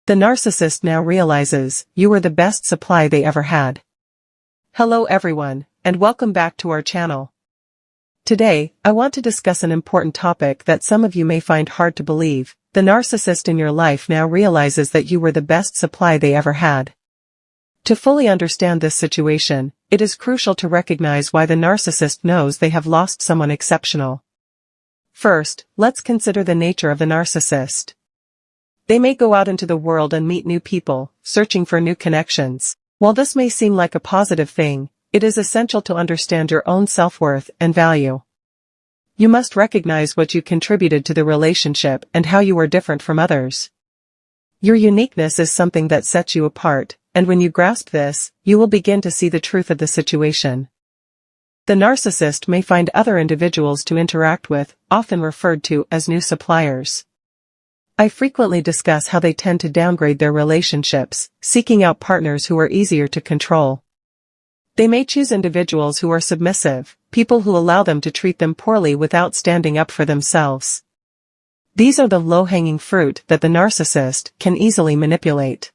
The narcissist now realizes you were the best supply they ever had. Hello everyone, and welcome back to our channel. Today, I want to discuss an important topic that some of you may find hard to believe. The narcissist in your life now realizes that you were the best supply they ever had. To fully understand this situation, it is crucial to recognize why the narcissist knows they have lost someone exceptional. First, let's consider the nature of the narcissist. They may go out into the world and meet new people, searching for new connections. While this may seem like a positive thing, it is essential to understand your own self-worth and value. You must recognize what you contributed to the relationship and how you are different from others. Your uniqueness is something that sets you apart, and when you grasp this, you will begin to see the truth of the situation. The narcissist may find other individuals to interact with, often referred to as new suppliers. I frequently discuss how they tend to downgrade their relationships, seeking out partners who are easier to control. They may choose individuals who are submissive, people who allow them to treat them poorly without standing up for themselves. These are the low-hanging fruit that the narcissist can easily manipulate.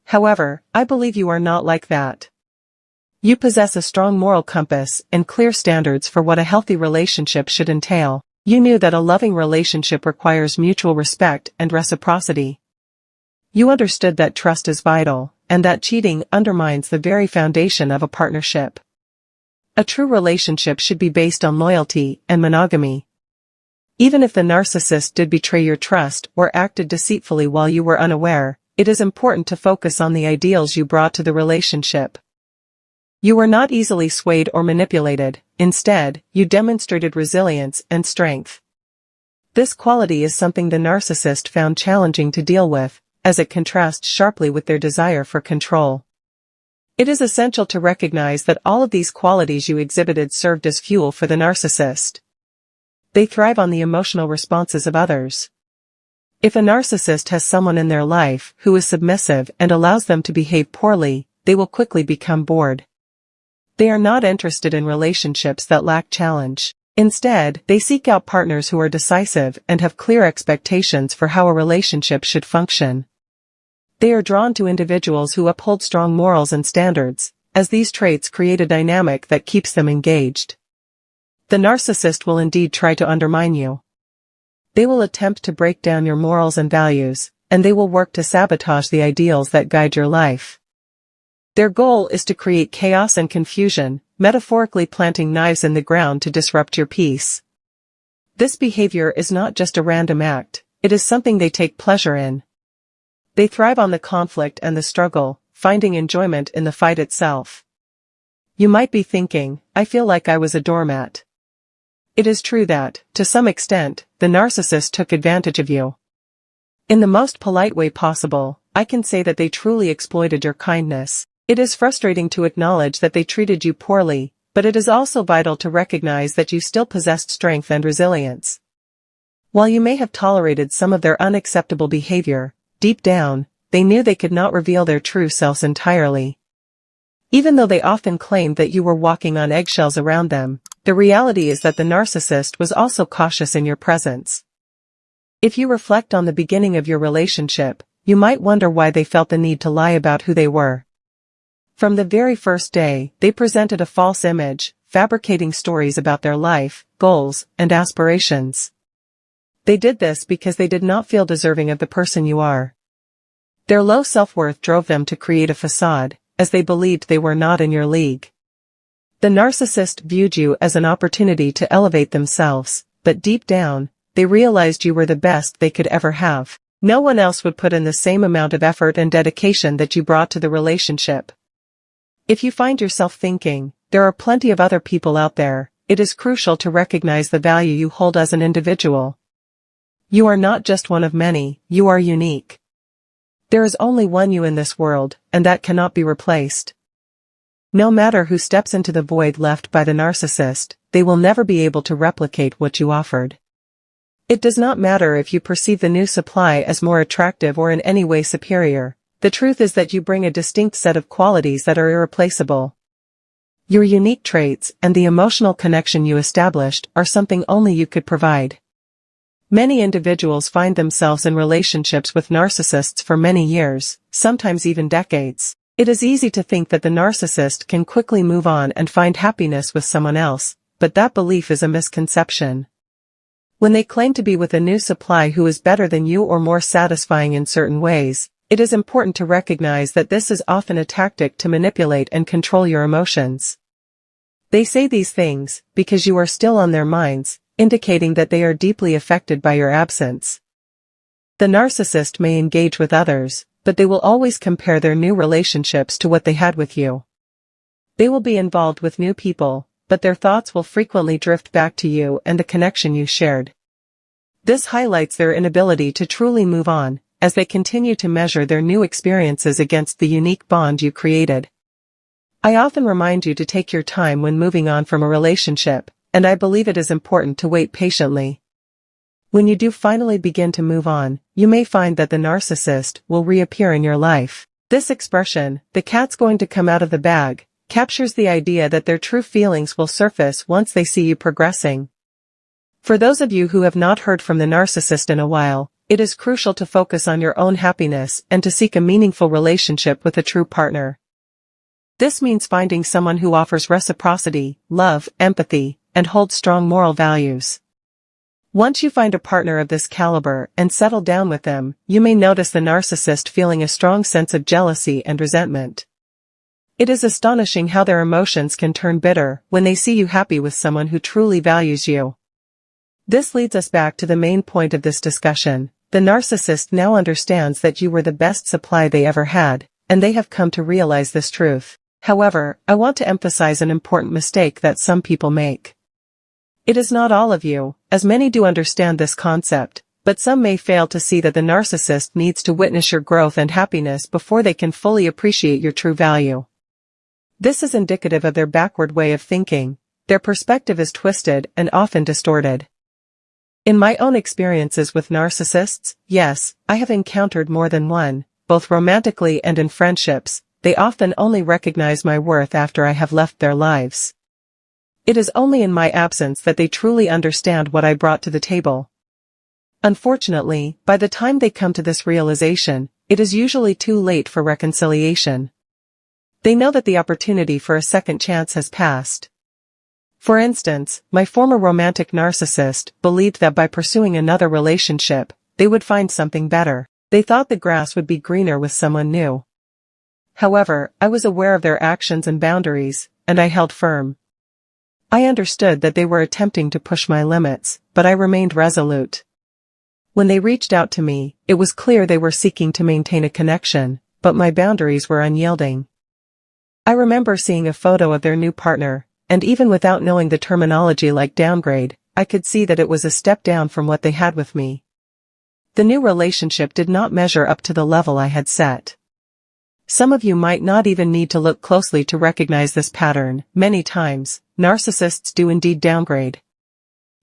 However, I believe you are not like that. You possess a strong moral compass and clear standards for what a healthy relationship should entail. You knew that a loving relationship requires mutual respect and reciprocity. You understood that trust is vital, and that cheating undermines the very foundation of a partnership. A true relationship should be based on loyalty and monogamy. Even if the narcissist did betray your trust or acted deceitfully while you were unaware, it is important to focus on the ideals you brought to the relationship. You were not easily swayed or manipulated. Instead, you demonstrated resilience and strength. This quality is something the narcissist found challenging to deal with, as it contrasts sharply with their desire for control. It is essential to recognize that all of these qualities you exhibited served as fuel for the narcissist. They thrive on the emotional responses of others. If a narcissist has someone in their life who is submissive and allows them to behave poorly, they will quickly become bored. They are not interested in relationships that lack challenge. Instead, they seek out partners who are decisive and have clear expectations for how a relationship should function. They are drawn to individuals who uphold strong morals and standards, as these traits create a dynamic that keeps them engaged. The narcissist will indeed try to undermine you. They will attempt to break down your morals and values, and they will work to sabotage the ideals that guide your life. Their goal is to create chaos and confusion, metaphorically planting knives in the ground to disrupt your peace. This behavior is not just a random act, it is something they take pleasure in. They thrive on the conflict and the struggle, finding enjoyment in the fight itself. You might be thinking, I feel like I was a doormat. It is true that, to some extent, the narcissist took advantage of you. In the most polite way possible, I can say that they truly exploited your kindness. It is frustrating to acknowledge that they treated you poorly, but it is also vital to recognize that you still possessed strength and resilience. While you may have tolerated some of their unacceptable behavior, deep down, they knew they could not reveal their true selves entirely. Even though they often claimed that you were walking on eggshells around them, the reality is that the narcissist was also cautious in your presence. If you reflect on the beginning of your relationship, you might wonder why they felt the need to lie about who they were. From the very first day, they presented a false image, fabricating stories about their life, goals, and aspirations. They did this because they did not feel deserving of the person you are. Their low self-worth drove them to create a facade, as they believed they were not in your league. The narcissist viewed you as an opportunity to elevate themselves, but deep down, they realized you were the best they could ever have. No one else would put in the same amount of effort and dedication that you brought to the relationship. If you find yourself thinking, there are plenty of other people out there, it is crucial to recognize the value you hold as an individual. You are not just one of many, you are unique. There is only one you in this world, and that cannot be replaced. No matter who steps into the void left by the narcissist, they will never be able to replicate what you offered. It does not matter if you perceive the new supply as more attractive or in any way superior. The truth is that you bring a distinct set of qualities that are irreplaceable. Your unique traits and the emotional connection you established are something only you could provide. Many individuals find themselves in relationships with narcissists for many years, sometimes even decades. It is easy to think that the narcissist can quickly move on and find happiness with someone else, but that belief is a misconception. When they claim to be with a new supply who is better than you or more satisfying in certain ways, it is important to recognize that this is often a tactic to manipulate and control your emotions. They say these things because you are still on their minds, indicating that they are deeply affected by your absence. The narcissist may engage with others, but they will always compare their new relationships to what they had with you. They will be involved with new people, but their thoughts will frequently drift back to you and the connection you shared. This highlights their inability to truly move on, as they continue to measure their new experiences against the unique bond you created. I often remind you to take your time when moving on from a relationship, and I believe it is important to wait patiently. When you do finally begin to move on, you may find that the narcissist will reappear in your life. This expression, "the cat's going to come out of the bag," captures the idea that their true feelings will surface once they see you progressing. For those of you who have not heard from the narcissist in a while, it is crucial to focus on your own happiness and to seek a meaningful relationship with a true partner. This means finding someone who offers reciprocity, love, empathy, and holds strong moral values. Once you find a partner of this caliber and settle down with them, you may notice the narcissist feeling a strong sense of jealousy and resentment. It is astonishing how their emotions can turn bitter when they see you happy with someone who truly values you. This leads us back to the main point of this discussion. The narcissist now understands that you were the best supply they ever had, and they have come to realize this truth. However, I want to emphasize an important mistake that some people make. It is not all of you, as many do understand this concept, but some may fail to see that the narcissist needs to witness your growth and happiness before they can fully appreciate your true value. This is indicative of their backward way of thinking. Their perspective is twisted and often distorted. In my own experiences with narcissists, yes, I have encountered more than one, both romantically and in friendships. They often only recognize my worth after I have left their lives. It is only in my absence that they truly understand what I brought to the table. Unfortunately, by the time they come to this realization, it is usually too late for reconciliation. They know that the opportunity for a second chance has passed. For instance, my former romantic narcissist believed that by pursuing another relationship, they would find something better. They thought the grass would be greener with someone new. However, I was aware of their actions and boundaries, and I held firm. I understood that they were attempting to push my limits, but I remained resolute. When they reached out to me, it was clear they were seeking to maintain a connection, but my boundaries were unyielding. I remember seeing a photo of their new partner, and even without knowing the terminology like downgrade, I could see that it was a step down from what they had with me. The new relationship did not measure up to the level I had set. Some of you might not even need to look closely to recognize this pattern. Many times, narcissists do indeed downgrade.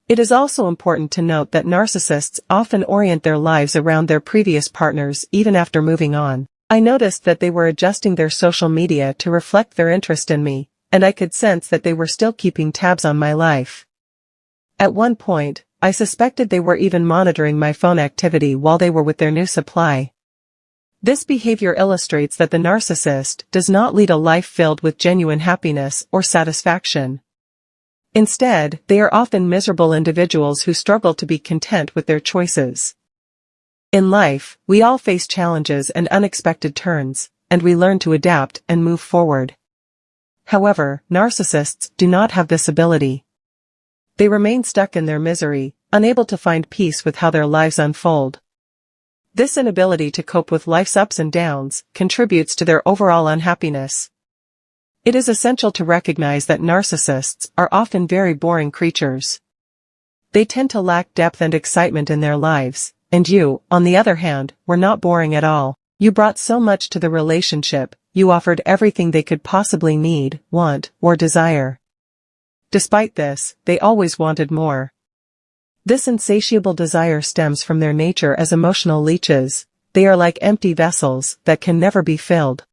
It is also important to note that narcissists often orient their lives around their previous partners even after moving on. I noticed that they were adjusting their social media to reflect their interest in me, and I could sense that they were still keeping tabs on my life. At one point, I suspected they were even monitoring my phone activity while they were with their new supply. This behavior illustrates that the narcissist does not lead a life filled with genuine happiness or satisfaction. Instead, they are often miserable individuals who struggle to be content with their choices. In life, we all face challenges and unexpected turns, and we learn to adapt and move forward. However, narcissists do not have this ability. They remain stuck in their misery, unable to find peace with how their lives unfold. This inability to cope with life's ups and downs contributes to their overall unhappiness. It is essential to recognize that narcissists are often very boring creatures. They tend to lack depth and excitement in their lives, and you, on the other hand, were not boring at all. You brought so much to the relationship, you offered everything they could possibly need, want, or desire. Despite this, they always wanted more. This insatiable desire stems from their nature as emotional leeches. They are like empty vessels that can never be filled.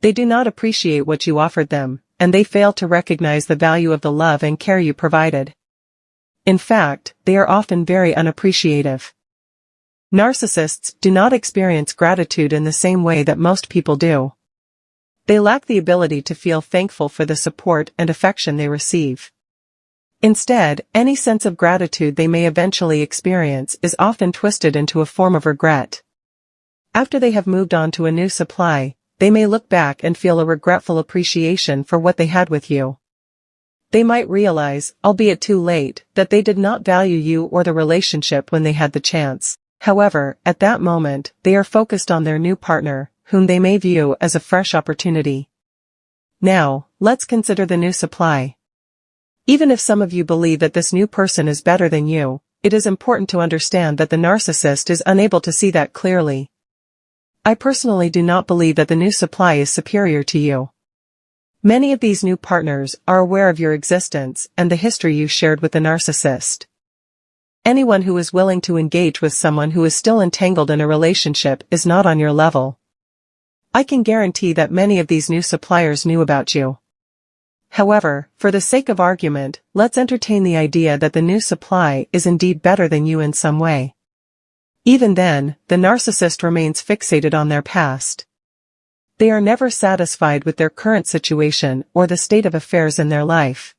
They do not appreciate what you offered them, and they fail to recognize the value of the love and care you provided. In fact, they are often very unappreciative. Narcissists do not experience gratitude in the same way that most people do. They lack the ability to feel thankful for the support and affection they receive. Instead, any sense of gratitude they may eventually experience is often twisted into a form of regret. After they have moved on to a new supply, they may look back and feel a regretful appreciation for what they had with you. They might realize, albeit too late, that they did not value you or the relationship when they had the chance. However, at that moment, they are focused on their new partner, whom they may view as a fresh opportunity. Now, let's consider the new supply. Even if some of you believe that this new person is better than you, it is important to understand that the narcissist is unable to see that clearly. I personally do not believe that the new supply is superior to you. Many of these new partners are aware of your existence and the history you shared with the narcissist. Anyone who is willing to engage with someone who is still entangled in a relationship is not on your level. I can guarantee that many of these new suppliers knew about you. However, for the sake of argument, let's entertain the idea that the new supply is indeed better than you in some way. Even then, the narcissist remains fixated on their past. They are never satisfied with their current situation or the state of affairs in their life.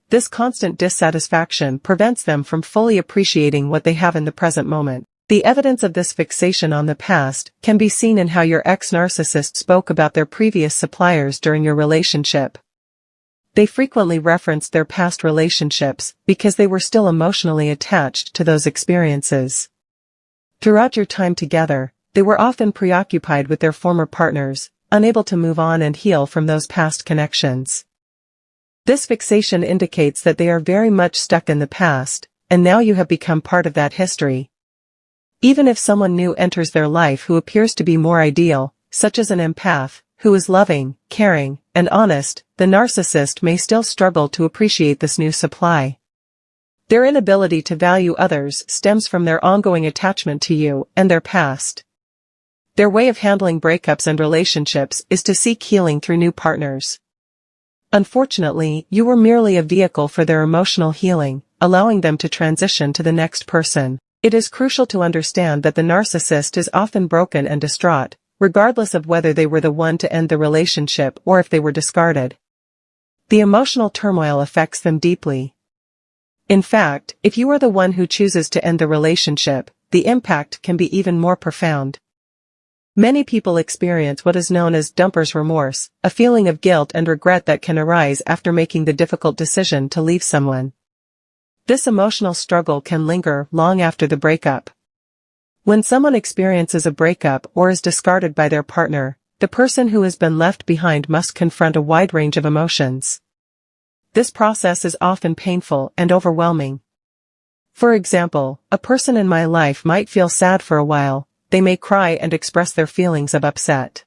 This constant dissatisfaction prevents them from fully appreciating what they have in the present moment. The evidence of this fixation on the past can be seen in how your ex-narcissist spoke about their previous suppliers during your relationship. They frequently referenced their past relationships because they were still emotionally attached to those experiences. Throughout your time together, they were often preoccupied with their former partners, unable to move on and heal from those past connections. This fixation indicates that they are very much stuck in the past, and now you have become part of that history. Even if someone new enters their life who appears to be more ideal, such as an empath, who is loving, caring, and honest, the narcissist may still struggle to appreciate this new supply. Their inability to value others stems from their ongoing attachment to you and their past. Their way of handling breakups and relationships is to seek healing through new partners. Unfortunately, you were merely a vehicle for their emotional healing, allowing them to transition to the next person. It is crucial to understand that the narcissist is often broken and distraught, regardless of whether they were the one to end the relationship or if they were discarded. The emotional turmoil affects them deeply. In fact, if you are the one who chooses to end the relationship, the impact can be even more profound. Many people experience what is known as dumper's remorse, a feeling of guilt and regret that can arise after making the difficult decision to leave someone. This emotional struggle can linger long after the breakup. When someone experiences a breakup or is discarded by their partner, the person who has been left behind must confront a wide range of emotions. This process is often painful and overwhelming. For example, a person in my life might feel sad for a while. They may cry and express their feelings of upset.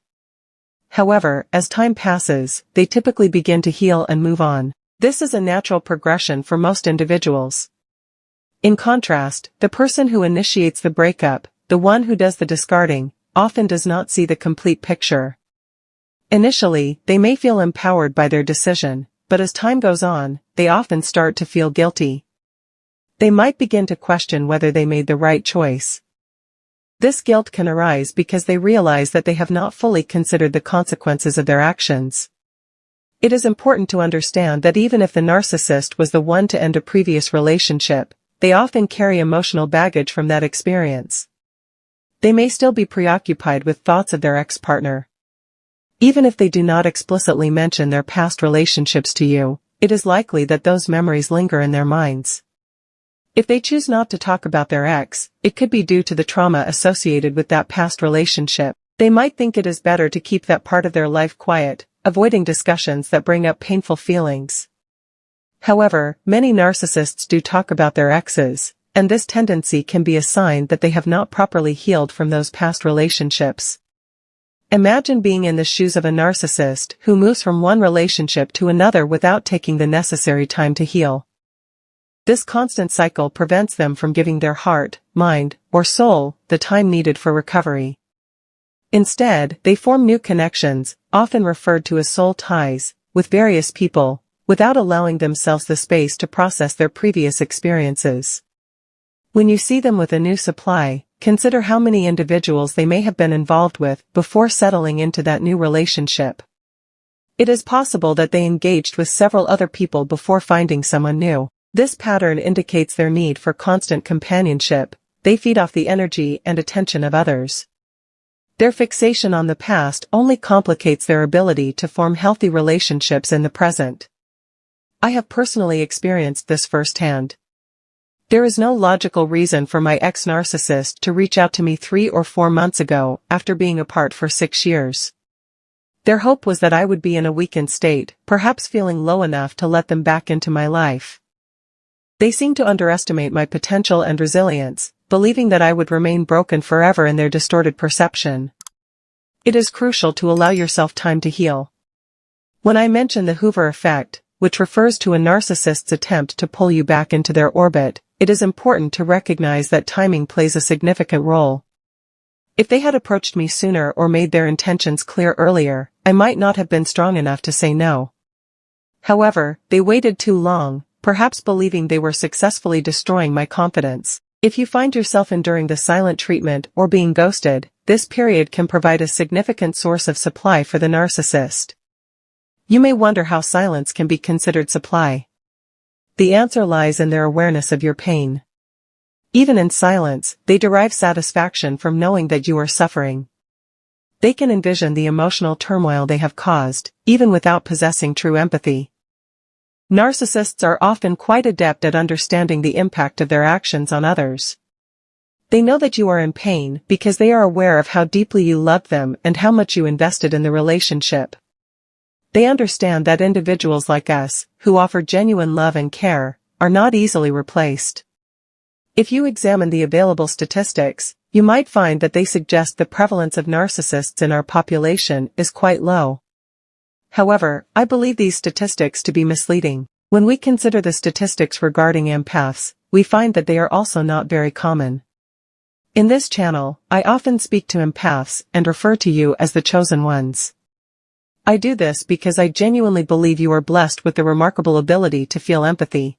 However, as time passes, they typically begin to heal and move on. This is a natural progression for most individuals. In contrast, the person who initiates the breakup, the one who does the discarding, often does not see the complete picture. Initially, they may feel empowered by their decision, but as time goes on, they often start to feel guilty. They might begin to question whether they made the right choice. This guilt can arise because they realize that they have not fully considered the consequences of their actions. It is important to understand that even if the narcissist was the one to end a previous relationship, they often carry emotional baggage from that experience. They may still be preoccupied with thoughts of their ex-partner. Even if they do not explicitly mention their past relationships to you, it is likely that those memories linger in their minds. If they choose not to talk about their ex, it could be due to the trauma associated with that past relationship. They might think it is better to keep that part of their life quiet, avoiding discussions that bring up painful feelings. However, many narcissists do talk about their exes, and this tendency can be a sign that they have not properly healed from those past relationships. Imagine being in the shoes of a narcissist who moves from one relationship to another without taking the necessary time to heal. This constant cycle prevents them from giving their heart, mind, or soul the time needed for recovery. Instead, they form new connections, often referred to as soul ties, with various people, without allowing themselves the space to process their previous experiences. When you see them with a new supply, consider how many individuals they may have been involved with before settling into that new relationship. It is possible that they engaged with several other people before finding someone new. This pattern indicates their need for constant companionship. They feed off the energy and attention of others. Their fixation on the past only complicates their ability to form healthy relationships in the present. I have personally experienced this firsthand. There is no logical reason for my ex-narcissist to reach out to me 3 or 4 months ago after being apart for 6 years. Their hope was that I would be in a weakened state, perhaps feeling low enough to let them back into my life. They seemed to underestimate my potential and resilience, believing that I would remain broken forever in their distorted perception. It is crucial to allow yourself time to heal. When I mention the Hoover effect, which refers to a narcissist's attempt to pull you back into their orbit, it is important to recognize that timing plays a significant role. If they had approached me sooner or made their intentions clear earlier, I might not have been strong enough to say no. However, they waited too long, perhaps believing they were successfully destroying my confidence. If you find yourself enduring the silent treatment or being ghosted, this period can provide a significant source of supply for the narcissist. You may wonder how silence can be considered supply. The answer lies in their awareness of your pain. Even in silence, they derive satisfaction from knowing that you are suffering. They can envision the emotional turmoil they have caused, even without possessing true empathy. Narcissists are often quite adept at understanding the impact of their actions on others. They know that you are in pain because they are aware of how deeply you loved them and how much you invested in the relationship. They understand that individuals like us, who offer genuine love and care, are not easily replaced. If you examine the available statistics, you might find that they suggest the prevalence of narcissists in our population is quite low. However, I believe these statistics to be misleading. When we consider the statistics regarding empaths, we find that they are also not very common. In this channel, I often speak to empaths and refer to you as the chosen ones. I do this because I genuinely believe you are blessed with the remarkable ability to feel empathy.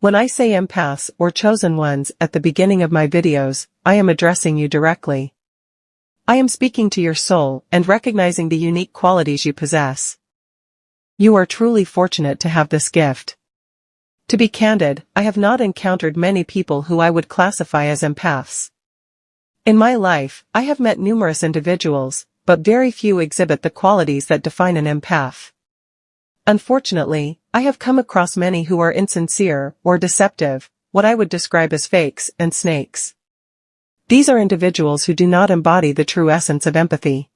When I say empaths or chosen ones at the beginning of my videos, I am addressing you directly. I am speaking to your soul and recognizing the unique qualities you possess. You are truly fortunate to have this gift. To be candid, I have not encountered many people who I would classify as empaths. In my life, I have met numerous individuals, but very few exhibit the qualities that define an empath. Unfortunately, I have come across many who are insincere or deceptive, what I would describe as fakes and snakes. These are individuals who do not embody the true essence of empathy.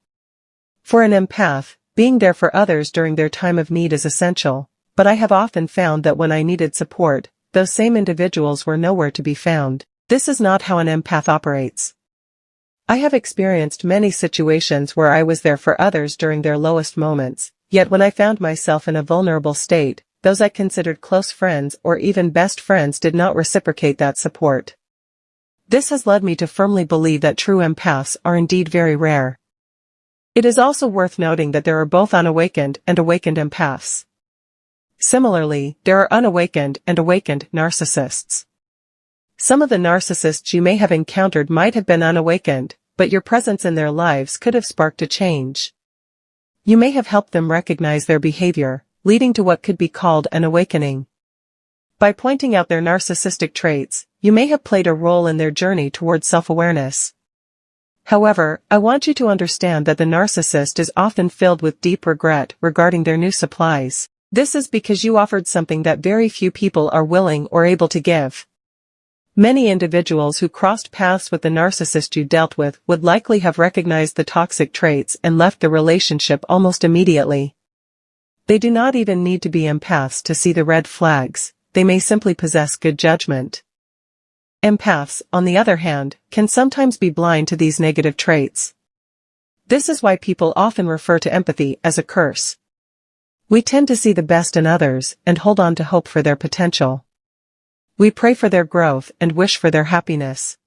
For an empath, being there for others during their time of need is essential, but I have often found that when I needed support, those same individuals were nowhere to be found. This is not how an empath operates. I have experienced many situations where I was there for others during their lowest moments, yet when I found myself in a vulnerable state, those I considered close friends or even best friends did not reciprocate that support. This has led me to firmly believe that true empaths are indeed very rare. It is also worth noting that there are both unawakened and awakened empaths. Similarly, there are unawakened and awakened narcissists. Some of the narcissists you may have encountered might have been unawakened, but your presence in their lives could have sparked a change. You may have helped them recognize their behavior, leading to what could be called an awakening. By pointing out their narcissistic traits, you may have played a role in their journey towards self-awareness. However, I want you to understand that the narcissist is often filled with deep regret regarding their new supplies. This is because you offered something that very few people are willing or able to give. Many individuals who crossed paths with the narcissist you dealt with would likely have recognized the toxic traits and left the relationship almost immediately. They do not even need to be empaths to see the red flags, they may simply possess good judgment. Empaths, on the other hand, can sometimes be blind to these negative traits. This is why people often refer to empathy as a curse. We tend to see the best in others and hold on to hope for their potential. We pray for their growth and wish for their happiness.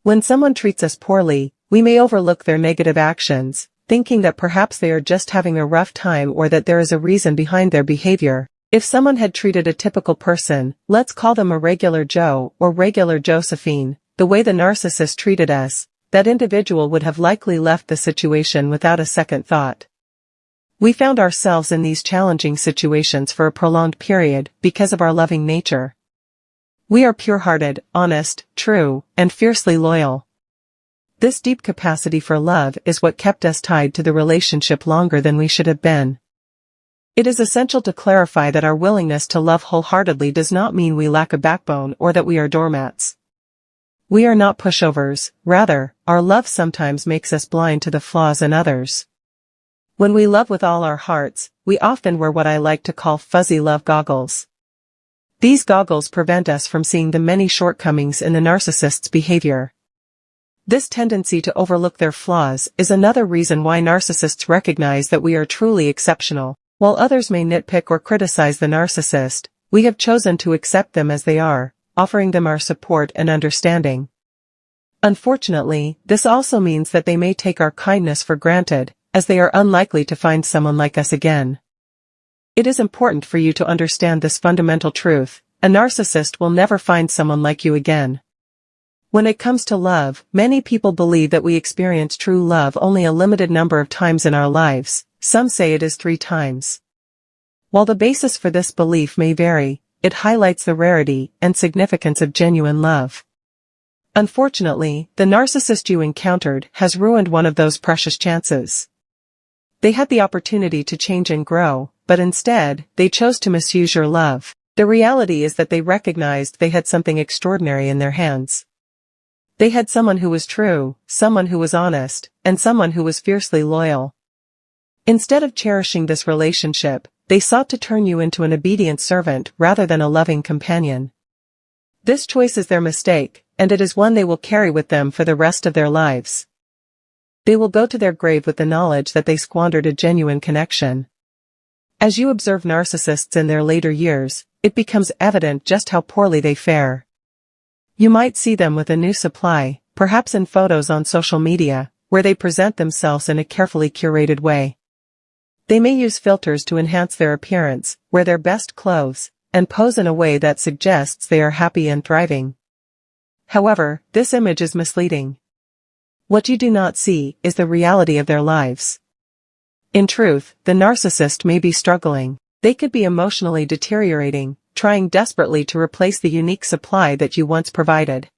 When someone treats us poorly, we may overlook their negative actions, thinking that perhaps they are just having a rough time or that there is a reason behind their behavior. If someone had treated a typical person, let's call them a regular Joe or regular Josephine, the way the narcissist treated us, that individual would have likely left the situation without a second thought. We found ourselves in these challenging situations for a prolonged period because of our loving nature. We are pure-hearted, honest, true, and fiercely loyal. This deep capacity for love is what kept us tied to the relationship longer than we should have been. It is essential to clarify that our willingness to love wholeheartedly does not mean we lack a backbone or that we are doormats. We are not pushovers, rather, our love sometimes makes us blind to the flaws in others. When we love with all our hearts, we often wear what I like to call fuzzy love goggles. These goggles prevent us from seeing the many shortcomings in the narcissist's behavior. This tendency to overlook their flaws is another reason why narcissists recognize that we are truly exceptional. While others may nitpick or criticize the narcissist, we have chosen to accept them as they are, offering them our support and understanding. Unfortunately, this also means that they may take our kindness for granted, as they are unlikely to find someone like us again. It is important for you to understand this fundamental truth: a narcissist will never find someone like you again. When it comes to love, many people believe that we experience true love only a limited number of times in our lives. Some say it is 3 times. While the basis for this belief may vary, it highlights the rarity and significance of genuine love. Unfortunately, the narcissist you encountered has ruined one of those precious chances. They had the opportunity to change and grow, but instead, they chose to misuse your love. The reality is that they recognized they had something extraordinary in their hands. They had someone who was true, someone who was honest, and someone who was fiercely loyal. Instead of cherishing this relationship, they sought to turn you into an obedient servant rather than a loving companion. This choice is their mistake, and it is one they will carry with them for the rest of their lives. They will go to their grave with the knowledge that they squandered a genuine connection. As you observe narcissists in their later years, it becomes evident just how poorly they fare. You might see them with a new supply, perhaps in photos on social media, where they present themselves in a carefully curated way. They may use filters to enhance their appearance, wear their best clothes, and pose in a way that suggests they are happy and thriving. However, this image is misleading. What you do not see is the reality of their lives. In truth, the narcissist may be struggling. They could be emotionally deteriorating, trying desperately to replace the unique supply that you once provided.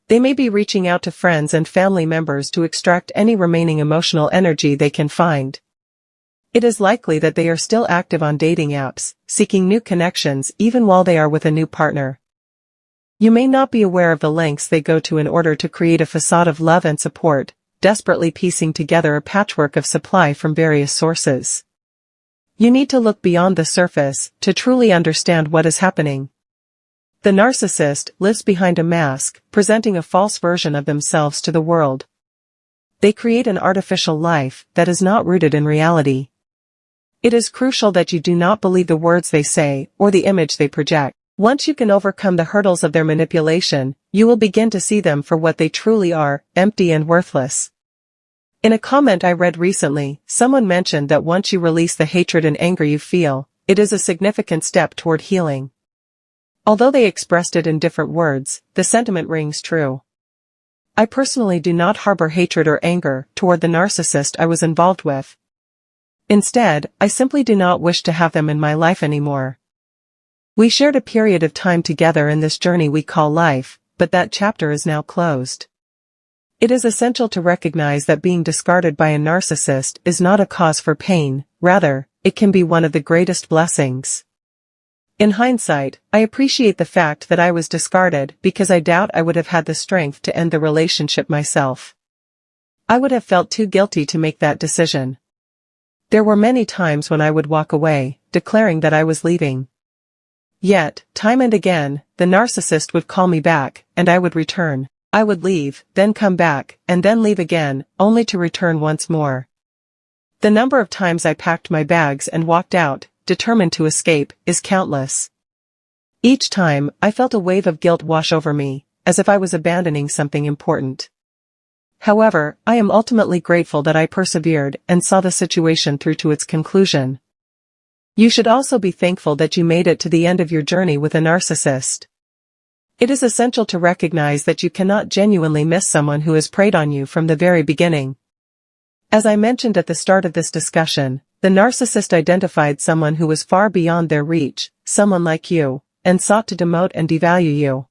They may be reaching out to friends and family members to extract any remaining emotional energy they can find. It is likely that they are still active on dating apps, seeking new connections even while they are with a new partner. You may not be aware of the lengths they go to in order to create a facade of love and support, desperately piecing together a patchwork of supply from various sources. You need to look beyond the surface to truly understand what is happening. The narcissist lives behind a mask, presenting a false version of themselves to the world. They create an artificial life that is not rooted in reality. It is crucial that you do not believe the words they say or the image they project. Once you can overcome the hurdles of their manipulation, you will begin to see them for what they truly are, empty and worthless. In a comment I read recently, someone mentioned that once you release the hatred and anger you feel, it is a significant step toward healing. Although they expressed it in different words, the sentiment rings true. I personally do not harbor hatred or anger toward the narcissist I was involved with. Instead, I simply do not wish to have them in my life anymore. We shared a period of time together in this journey we call life, but that chapter is now closed. It is essential to recognize that being discarded by a narcissist is not a cause for pain, rather, it can be one of the greatest blessings. In hindsight, I appreciate the fact that I was discarded because I doubt I would have had the strength to end the relationship myself. I would have felt too guilty to make that decision. There were many times when I would walk away, declaring that I was leaving. Yet, time and again, the narcissist would call me back, and I would return. I would leave, then come back, and then leave again, only to return once more. The number of times I packed my bags and walked out, determined to escape, is countless. Each time, I felt a wave of guilt wash over me, as if I was abandoning something important. However, I am ultimately grateful that I persevered and saw the situation through to its conclusion. You should also be thankful that you made it to the end of your journey with a narcissist. It is essential to recognize that you cannot genuinely miss someone who has preyed on you from the very beginning. As I mentioned at the start of this discussion, the narcissist identified someone who was far beyond their reach, someone like you, and sought to demote and devalue you.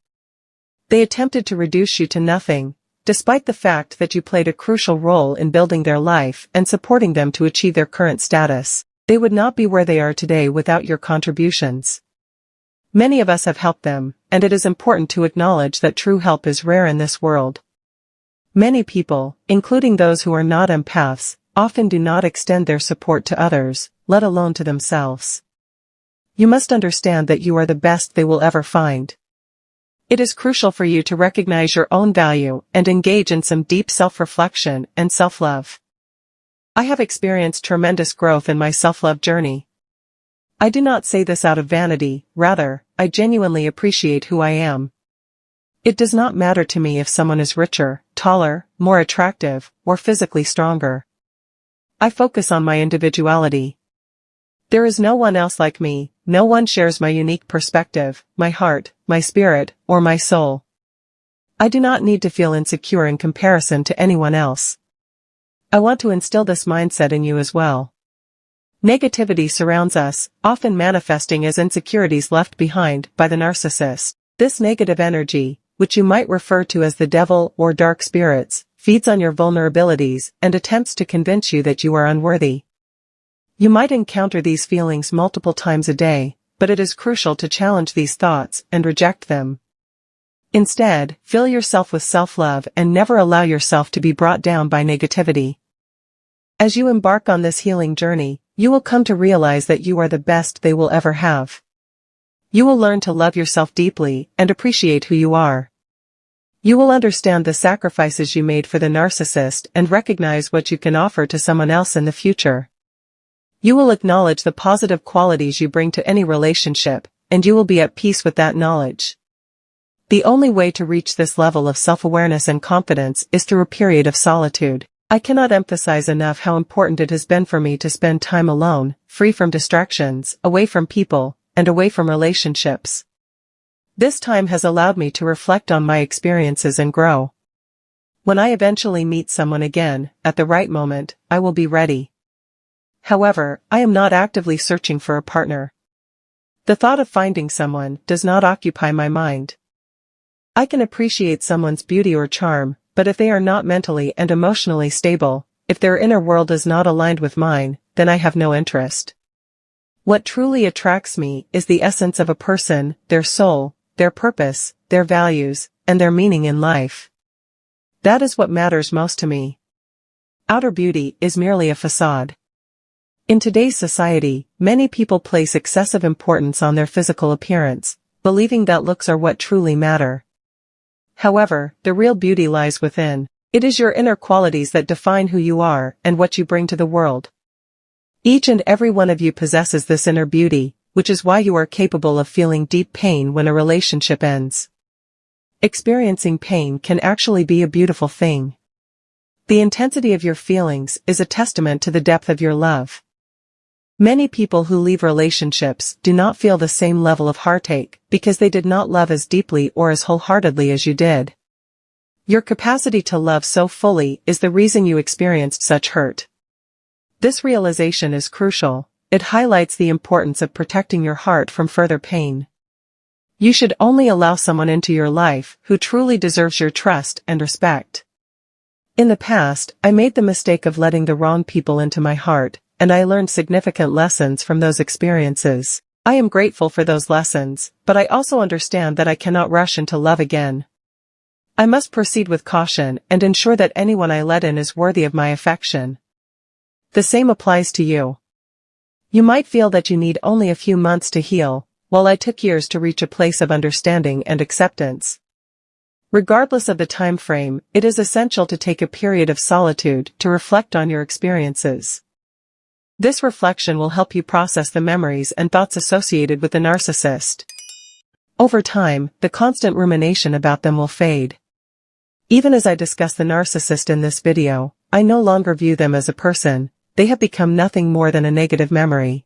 They attempted to reduce you to nothing, despite the fact that you played a crucial role in building their life and supporting them to achieve their current status. They would not be where they are today without your contributions. Many of us have helped them, and it is important to acknowledge that true help is rare in this world. Many people, including those who are not empaths, often do not extend their support to others, let alone to themselves. You must understand that you are the best they will ever find. It is crucial for you to recognize your own value and engage in some deep self-reflection and self-love. I have experienced tremendous growth in my self-love journey. I do not say this out of vanity, rather, I genuinely appreciate who I am. It does not matter to me if someone is richer, taller, more attractive, or physically stronger. I focus on my individuality. There is no one else like me, no one shares my unique perspective, my heart, my spirit, or my soul. I do not need to feel insecure in comparison to anyone else. I want to instill this mindset in you as well. Negativity surrounds us, often manifesting as insecurities left behind by the narcissist. This negative energy, which you might refer to as the devil or dark spirits, feeds on your vulnerabilities and attempts to convince you that you are unworthy. You might encounter these feelings multiple times a day, but it is crucial to challenge these thoughts and reject them. Instead, fill yourself with self-love and never allow yourself to be brought down by negativity. As you embark on this healing journey, you will come to realize that you are the best they will ever have. You will learn to love yourself deeply and appreciate who you are. You will understand the sacrifices you made for the narcissist and recognize what you can offer to someone else in the future. You will acknowledge the positive qualities you bring to any relationship, and you will be at peace with that knowledge. The only way to reach this level of self-awareness and confidence is through a period of solitude. I cannot emphasize enough how important it has been for me to spend time alone, free from distractions, away from people, and away from relationships. This time has allowed me to reflect on my experiences and grow. When I eventually meet someone again, at the right moment, I will be ready. However, I am not actively searching for a partner. The thought of finding someone does not occupy my mind. I can appreciate someone's beauty or charm, but if they are not mentally and emotionally stable, if their inner world is not aligned with mine, then I have no interest. What truly attracts me is the essence of a person, their soul, their purpose, their values, and their meaning in life. That is what matters most to me. Outer beauty is merely a facade. In today's society, many people place excessive importance on their physical appearance, believing that looks are what truly matter. However, the real beauty lies within. It is your inner qualities that define who you are and what you bring to the world. Each and every one of you possesses this inner beauty, which is why you are capable of feeling deep pain when a relationship ends. Experiencing pain can actually be a beautiful thing. The intensity of your feelings is a testament to the depth of your love. Many people who leave relationships do not feel the same level of heartache because they did not love as deeply or as wholeheartedly as you did. Your capacity to love so fully is the reason you experienced such hurt. This realization is crucial. It highlights the importance of protecting your heart from further pain. You should only allow someone into your life who truly deserves your trust and respect. In the past, I made the mistake of letting the wrong people into my heart, and I learned significant lessons from those experiences. I am grateful for those lessons, but I also understand that I cannot rush into love again. I must proceed with caution and ensure that anyone I let in is worthy of my affection. The same applies to you. You might feel that you need only a few months to heal, while I took years to reach a place of understanding and acceptance. Regardless of the time frame, it is essential to take a period of solitude to reflect on your experiences. This reflection will help you process the memories and thoughts associated with the narcissist. Over time, the constant rumination about them will fade. Even as I discuss the narcissist in this video, I no longer view them as a person. They have become nothing more than a negative memory.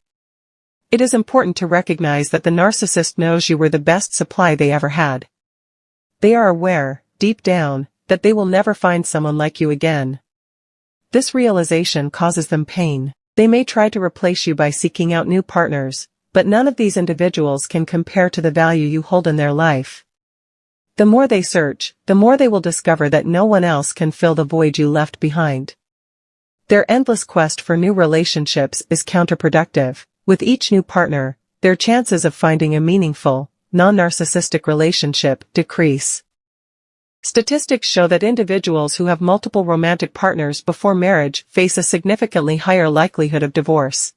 It is important to recognize that the narcissist knows you were the best supply they ever had. They are aware, deep down, that they will never find someone like you again. This realization causes them pain. They may try to replace you by seeking out new partners, but none of these individuals can compare to the value you hold in their life. The more they search, the more they will discover that no one else can fill the void you left behind. Their endless quest for new relationships is counterproductive. With each new partner, their chances of finding a meaningful, non-narcissistic relationship decrease. Statistics show that individuals who have multiple romantic partners before marriage face a significantly higher likelihood of divorce.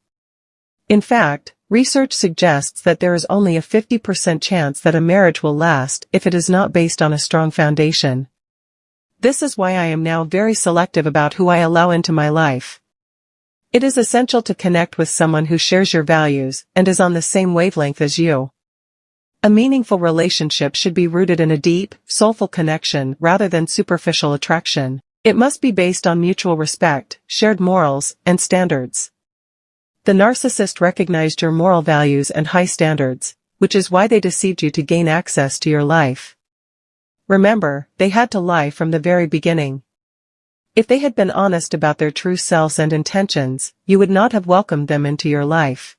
In fact, research suggests that there is only a 50% chance that a marriage will last if it is not based on a strong foundation. This is why I am now very selective about who I allow into my life. It is essential to connect with someone who shares your values and is on the same wavelength as you. A meaningful relationship should be rooted in a deep, soulful connection rather than superficial attraction. It must be based on mutual respect, shared morals, and standards. The narcissist recognized your moral values and high standards, which is why they deceived you to gain access to your life. Remember, they had to lie from the very beginning. If they had been honest about their true selves and intentions, you would not have welcomed them into your life.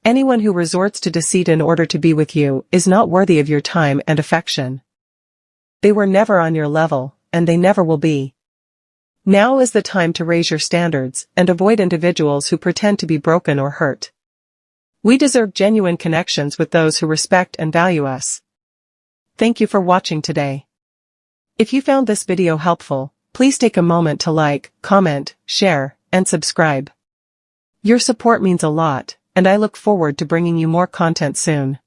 Anyone who resorts to deceit in order to be with you is not worthy of your time and affection. They were never on your level, and they never will be. Now is the time to raise your standards and avoid individuals who pretend to be broken or hurt. We deserve genuine connections with those who respect and value us. Thank you for watching today. If you found this video helpful, please take a moment to like, comment, share, and subscribe. Your support means a lot, and I look forward to bringing you more content soon.